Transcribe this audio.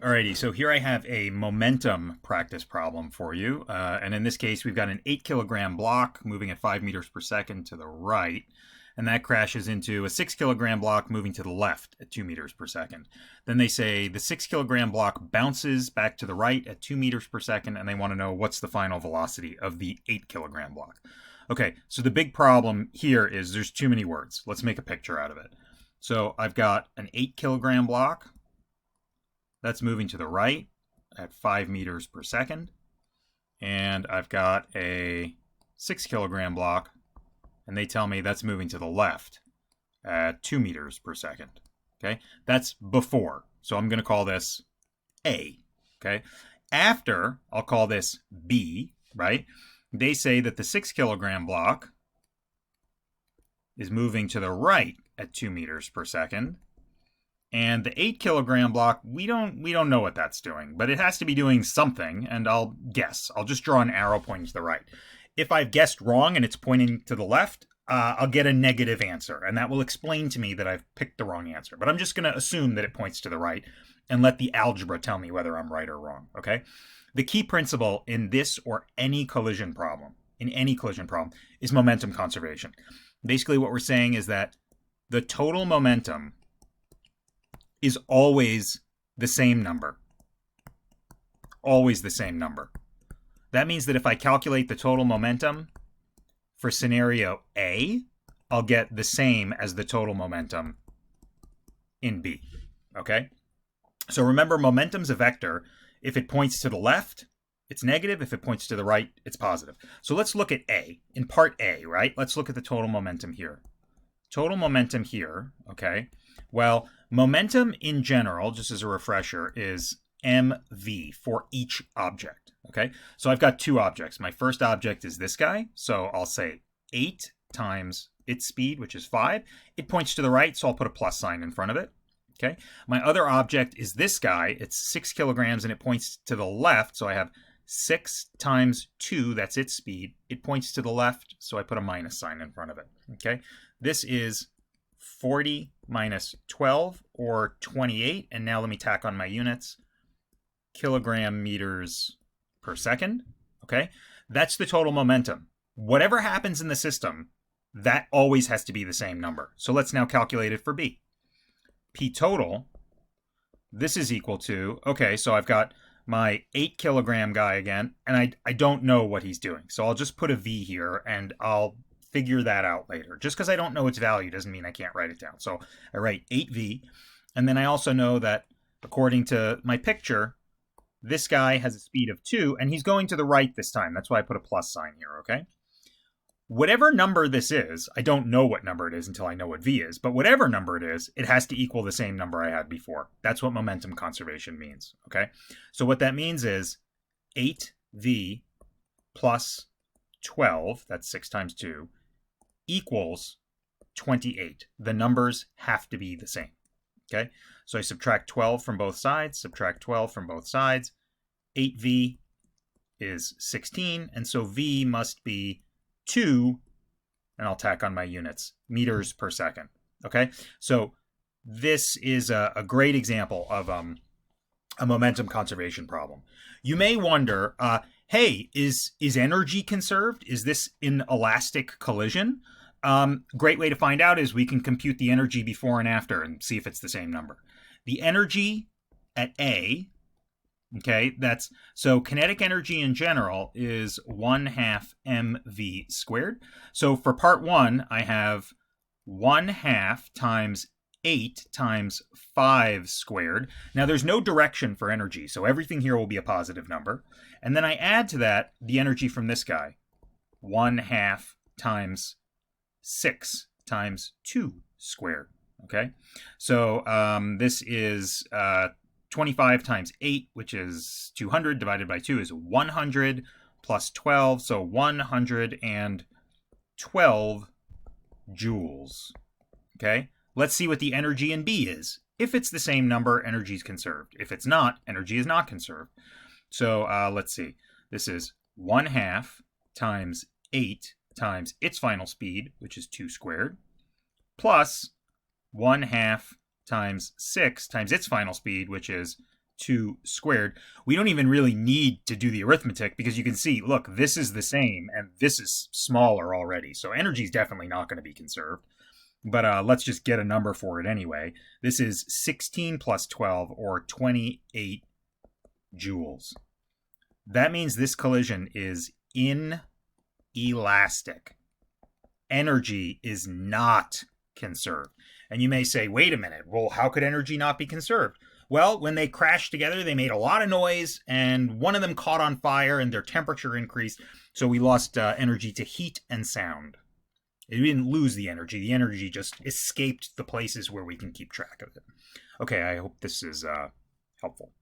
Alrighty, so here I have a momentum practice problem for you. And in this case, we've got an 8 kilogram block moving at 5 meters per second to the right. And that crashes into a 6 kilogram block moving to the left at 2 meters per second. Then they say the 6 kilogram block bounces back to the right at 2 meters per second, and they want to know what's the final velocity of the 8 kilogram block. Okay, so the big problem here is there's too many words. Let's make a picture out of it. So I've got an 8 kilogram block that's moving to the right at 5 meters per second. And I've got a 6 kilogram block, and they tell me that's moving to the left at 2 meters per second. Okay, that's before. So I'm going to call this A. Okay, after, I'll call this B, right? They say that the 6 kilogram block is moving to the right at 2 meters per second. And the 8 kilogram block, we don't know what that's doing, but it has to be doing something, and I'll guess. I'll just draw an arrow pointing to the right. If I've guessed wrong and it's pointing to the left, I'll get a negative answer, and that will explain to me that I've picked the wrong answer. But I'm just going to assume that it points to the right and let the algebra tell me whether I'm right or wrong, okay? The key principle in this or any collision problem, is momentum conservation. Basically, what we're saying is that the total momentum is always the same number. Always the same number. That means that if I calculate the total momentum for scenario A, I'll get the same as the total momentum in B. Okay? So remember, momentum's a vector. If it points to the left, it's negative. If it points to the right, it's positive. So let's look at A. In part A, right? Let's look at the total momentum here. Total momentum here, okay? Well, momentum in general, just as a refresher, is mv for each object, okay? So I've got two objects. My first object is this guy, so I'll say 8 times its speed, which is 5. It points to the right, so I'll put a plus sign in front of it, okay? My other object is this guy. It's 6 kilograms, and it points to the left, so I have 6 times 2, that's its speed. It points to the left, so I put a minus sign in front of it, okay? This is 40 minus 12, or 28. And now let me tack on my units. Kilogram meters per second. Okay, that's the total momentum. Whatever happens in the system, that always has to be the same number. So let's now calculate it for B. P total, this is equal to, okay, so I've got my 8 kilogram guy again, and I don't know what he's doing. So I'll just put a V here, and I'll figure that out later. Just because I don't know its value doesn't mean I can't write it down. So I write 8V, and then I also know that according to my picture, this guy has a speed of 2, and he's going to the right this time. That's why I put a plus sign here, okay? Whatever number this is, I don't know what number it is until I know what V is, but whatever number it is, it has to equal the same number I had before. That's what momentum conservation means, okay? So what that means is 8V plus 12, that's 6 times 2, equals 28. The numbers have to be the same. Okay, so I subtract 12 from both sides, subtract 12 from both sides. 8V is 16, and so V must be 2, and I'll tack on my units, meters per second. Okay, so this is a great example of a momentum conservation problem. You may wonder, hey, is energy conserved? Is this an elastic collision? Great way to find out is we can compute the energy before and after and see if it's the same number. The energy at A, okay, that's, so kinetic energy in general is 1/2 mv squared. So for part 1, I have 1/2 times 8 times 5 squared. Now there's no direction for energy, so everything here will be a positive number. And then I add to that the energy from this guy, 1/2 times 6 times 2 squared, okay? So this is 25 times 8, which is 200, divided by 2 is 100, plus 12, so 112 joules, okay? Let's see what the energy in B is. If it's the same number, energy is conserved. If it's not, energy is not conserved. So let's see. This is 1/2 times 8 times its final speed, which is 2 squared, plus 1/2 times 6 times its final speed, which is 2 squared. We don't even really need to do the arithmetic because you can see, look, this is the same and this is smaller already. So energy is definitely not going to be conserved. But let's just get a number for it anyway. This is 16 plus 12, or 28 joules. That means this collision is inelastic. Energy is not conserved. And you may say, wait a minute, well, how could energy not be conserved? Well, when they crashed together, they made a lot of noise, and one of them caught on fire, and their temperature increased, so we lost energy to heat and sound. We didn't lose the energy just escaped the places where we can keep track of it. Okay, I hope this is helpful.